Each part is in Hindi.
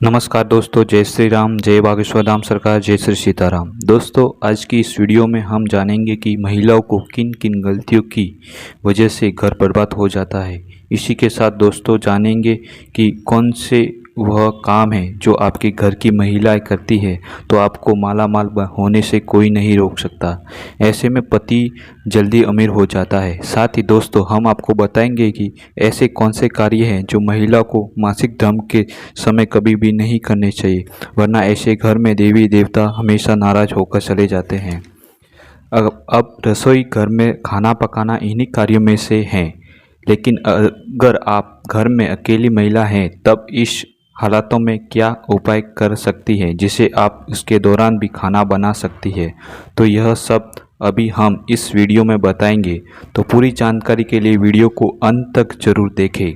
नमस्कार दोस्तों, जय श्री राम, जय बागेश्वर धाम सरकार, जय श्री सीताराम। दोस्तों, आज की इस वीडियो में हम जानेंगे कि महिलाओं को किन किन गलतियों की वजह से घर बर्बाद हो जाता है। इसी के साथ दोस्तों जानेंगे कि कौन से वह काम है जो आपके घर की महिलाएं करती है तो आपको मालामाल होने से कोई नहीं रोक सकता। ऐसे में पति जल्दी अमीर हो जाता है। साथ ही दोस्तों हम आपको बताएंगे कि ऐसे कौन से कार्य हैं जो महिला को मासिक धर्म के समय कभी भी नहीं करने चाहिए, वरना ऐसे घर में देवी देवता हमेशा नाराज होकर चले जाते हैं। अब रसोई घर में खाना पकाना इन्हीं कार्यों में से है, लेकिन अगर आप घर में अकेली महिला हैं तब इस हालातों में क्या उपाय कर सकती है जिसे आप उसके दौरान भी खाना बना सकती है। तो यह सब अभी हम इस वीडियो में बताएंगे, तो पूरी जानकारी के लिए वीडियो को अंत तक जरूर देखें।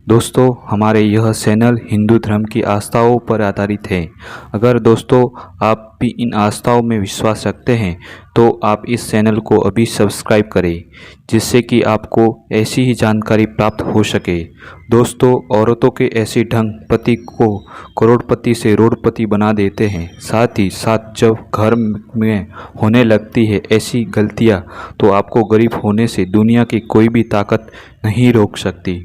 दोस्तों, हमारे यह चैनल हिंदू धर्म की आस्थाओं पर आधारित है। अगर दोस्तों आप भी इन आस्थाओं में विश्वास रखते हैं तो आप इस चैनल को अभी सब्सक्राइब करें, जिससे कि आपको ऐसी ही जानकारी प्राप्त हो सके। दोस्तों, औरतों के ऐसे ढंग पति को करोड़पति से रोड़पति बना देते हैं। साथ ही साथ जब घर में होने लगती है ऐसी गलतियां, तो आपको गरीब होने से दुनिया की कोई भी ताकत नहीं रोक सकती।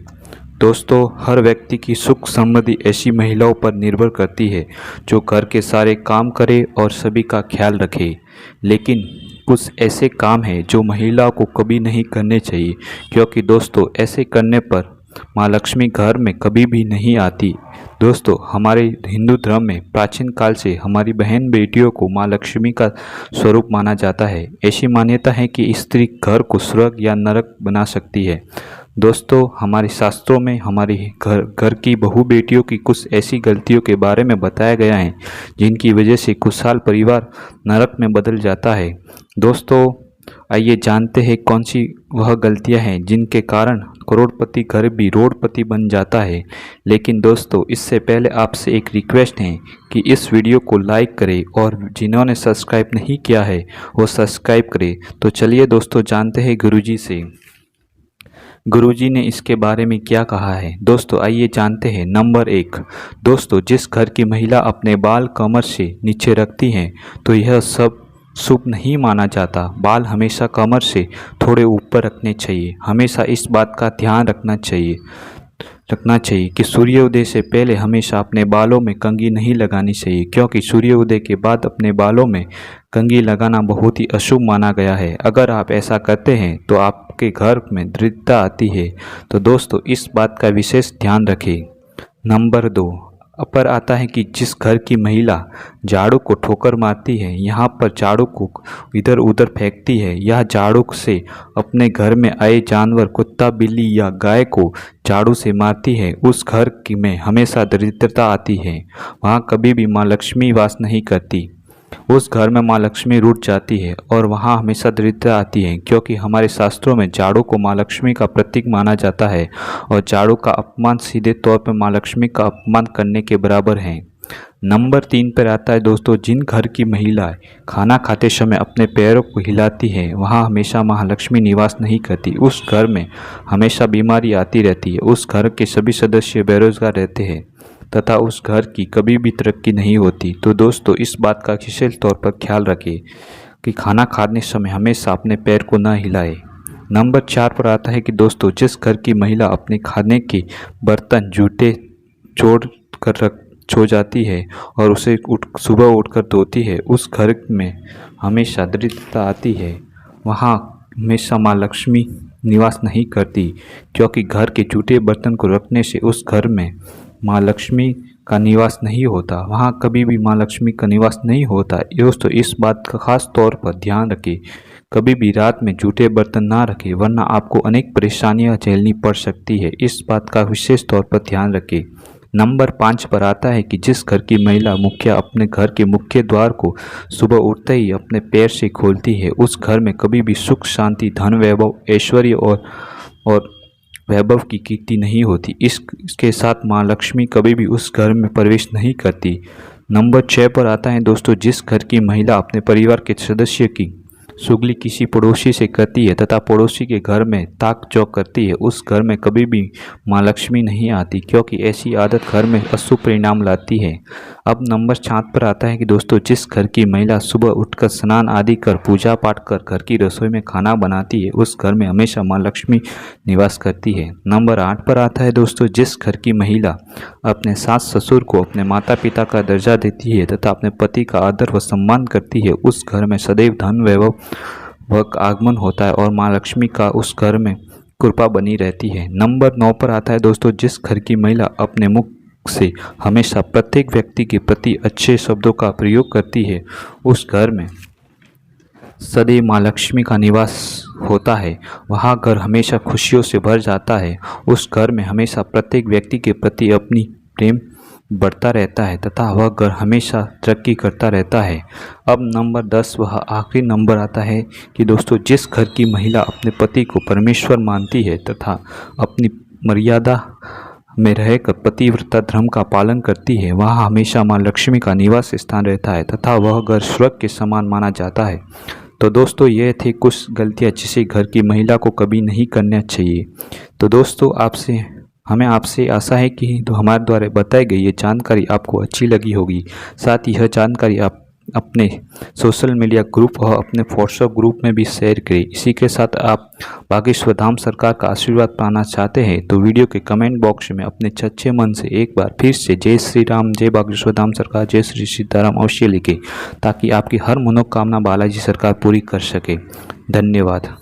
दोस्तों, हर व्यक्ति की सुख समृद्धि ऐसी महिलाओं पर निर्भर करती है जो घर के सारे काम करे और सभी का ख्याल रखे। लेकिन कुछ ऐसे काम हैं जो महिलाओं को कभी नहीं करने चाहिए, क्योंकि दोस्तों ऐसे करने पर माँ लक्ष्मी घर में कभी भी नहीं आती। दोस्तों, हमारे हिंदू धर्म में प्राचीन काल से हमारी बहन बेटियों को माँ लक्ष्मी का स्वरूप माना जाता है। ऐसी मान्यता है कि स्त्री घर को स्वर्ग या नरक बना सकती है। दोस्तों, हमारे शास्त्रों में हमारी घर की बहू बेटियों की कुछ ऐसी गलतियों के बारे में बताया गया है जिनकी वजह से खुशहाल परिवार नरक में बदल जाता है। दोस्तों, आइए जानते हैं कौन सी वह गलतियां हैं जिनके कारण करोड़पति घर भी रोड़पति बन जाता है। लेकिन दोस्तों, इससे पहले आपसे एक रिक्वेस्ट है कि इस वीडियो को लाइक करें और जिन्होंने सब्सक्राइब नहीं किया है वो सब्सक्राइब करें। तो चलिए दोस्तों जानते हैं गुरुजी से, गुरुजी ने इसके बारे में क्या कहा है। दोस्तों आइए जानते हैं। नंबर 1, दोस्तों जिस घर की महिला अपने बाल कमर से नीचे रखती हैं तो यह सब शुभ नहीं माना जाता। बाल हमेशा कमर से थोड़े ऊपर रखने चाहिए। हमेशा इस बात का ध्यान रखना चाहिए कि सूर्योदय से पहले हमेशा अपने बालों में कंघी नहीं लगानी चाहिए, क्योंकि सूर्योदय के बाद अपने बालों में कंघी लगाना बहुत ही अशुभ माना गया है। अगर आप ऐसा करते हैं तो आपके घर में दरिद्रता आती है। तो दोस्तों इस बात का विशेष ध्यान रखें। नंबर 2 पर आता है कि जिस घर की महिला झाड़ू को ठोकर मारती है, यहाँ पर झाड़ू को इधर उधर फेंकती है या झाड़ू से अपने घर में आए जानवर कुत्ता बिल्ली या गाय को झाड़ू से मारती है, उस घर की में हमेशा दरिद्रता आती है। वहाँ कभी भी माँ लक्ष्मी वास नहीं करती। उस घर में माँ लक्ष्मी रूठ जाती है और वहाँ हमेशा दरिद्रता आती है, क्योंकि हमारे शास्त्रों में झाड़ू को माँ लक्ष्मी का प्रतीक माना जाता है और झाड़ू का अपमान सीधे तौर पर माँ लक्ष्मी का अपमान करने के बराबर है। नंबर 3 पर आता है दोस्तों, जिन घर की महिलाएं खाना खाते समय अपने पैरों को हिलाती है वहाँ हमेशा महालक्ष्मी निवास नहीं करती। उस घर में हमेशा बीमारी आती रहती है। उस घर के सभी सदस्य बेरोजगार रहते हैं तथा उस घर की कभी भी तरक्की नहीं होती। तो दोस्तों इस बात का विशेष तौर पर ख्याल रखें कि खाना खाने समय हमेशा अपने पैर को न हिलाए। नंबर 4 पर आता है कि दोस्तों जिस घर की महिला अपने खाने के बर्तन जूठे छोड़ कर छो जाती है और उसे सुबह उठकर धोती है, उस घर में हमेशा दरिद्रता आती है। वहाँ हमेशा माँ लक्ष्मी निवास नहीं करती, क्योंकि घर के जूठे बर्तन को रखने से उस घर में माँ लक्ष्मी का निवास नहीं होता। वहाँ कभी भी माँ लक्ष्मी का निवास नहीं होता। दोस्तों इस बात का खास तौर पर ध्यान रखें, कभी भी रात में जूठे बर्तन ना रखें, वरना आपको अनेक परेशानियाँ झेलनी पड़ सकती है। इस बात का विशेष तौर पर ध्यान रखें। नंबर 5 पर आता है कि जिस घर की महिला मुखिया अपने घर के मुख्य द्वार को सुबह उठते ही अपने पैर से खोलती है, उस घर में कभी भी सुख शांति धन वैभव ऐश्वर्य और वैभव की कीर्ति नहीं होती। इसके साथ माँ लक्ष्मी कभी भी उस घर में प्रवेश नहीं करती। नंबर 6 पर आता है दोस्तों, जिस घर की महिला अपने परिवार के सदस्य की चुगली किसी पड़ोसी से करती है तथा पड़ोसी के घर में ताक चौक करती है, उस घर में कभी भी माँ लक्ष्मी नहीं आती, क्योंकि ऐसी आदत घर में अशुभ परिणाम लाती है। अब नंबर 7 पर आता है कि दोस्तों, जिस घर की महिला सुबह उठकर स्नान आदि कर पूजा पाठ कर घर की रसोई में खाना बनाती है, उस घर में हमेशा माँ लक्ष्मी निवास करती है। नंबर 8 पर आता है दोस्तों, जिस घर की महिला अपने सास ससुर को अपने माता पिता का दर्जा देती है तथा अपने पति का आदर व सम्मान करती है, उस घर में सदैव धन वैभव व आगमन होता है और माँ लक्ष्मी का उस घर में कृपा बनी रहती है। नंबर 9 पर आता है दोस्तों, जिस घर की महिला अपने मुख से हमेशा प्रत्येक व्यक्ति के प्रति अच्छे शब्दों का प्रयोग करती है, उस घर में सदैव माँ लक्ष्मी का निवास होता है। वहाँ घर हमेशा खुशियों से भर जाता है। उस घर में हमेशा प्रत्येक व्यक्ति के प्रति अपनी प्रेम बढ़ता रहता है तथा वह घर हमेशा तरक्की करता रहता है। अब नंबर 10 वह आखिरी नंबर आता है कि दोस्तों, जिस घर की महिला अपने पति को परमेश्वर मानती है तथा अपनी मर्यादा में रहकर पतिव्रता धर्म का पालन करती है, वहाँ हमेशा माँ लक्ष्मी का निवास स्थान रहता है तथा वह घर स्वर्ग के समान माना जाता है। तो दोस्तों, ये थे कुछ गलतियाँ जिसे घर की महिला को कभी नहीं करना चाहिए। तो दोस्तों, हमें आपसे आशा है कि हमारे द्वारा बताई गई ये जानकारी आपको अच्छी लगी होगी। साथ ही यह जानकारी आप अपने सोशल मीडिया ग्रुप और अपने व्हाट्सएप ग्रुप में भी शेयर करें। इसी के साथ आप बागेश्वर धाम सरकार का आशीर्वाद पाना चाहते हैं तो वीडियो के कमेंट बॉक्स में अपने सच्चे मन से एक बार फिर से जय श्री राम, जय बागेश्वर धाम सरकार, जय श्री सीताराम अवश्य लिखें, ताकि आपकी हर मनोकामना बालाजी सरकार पूरी कर सके। धन्यवाद।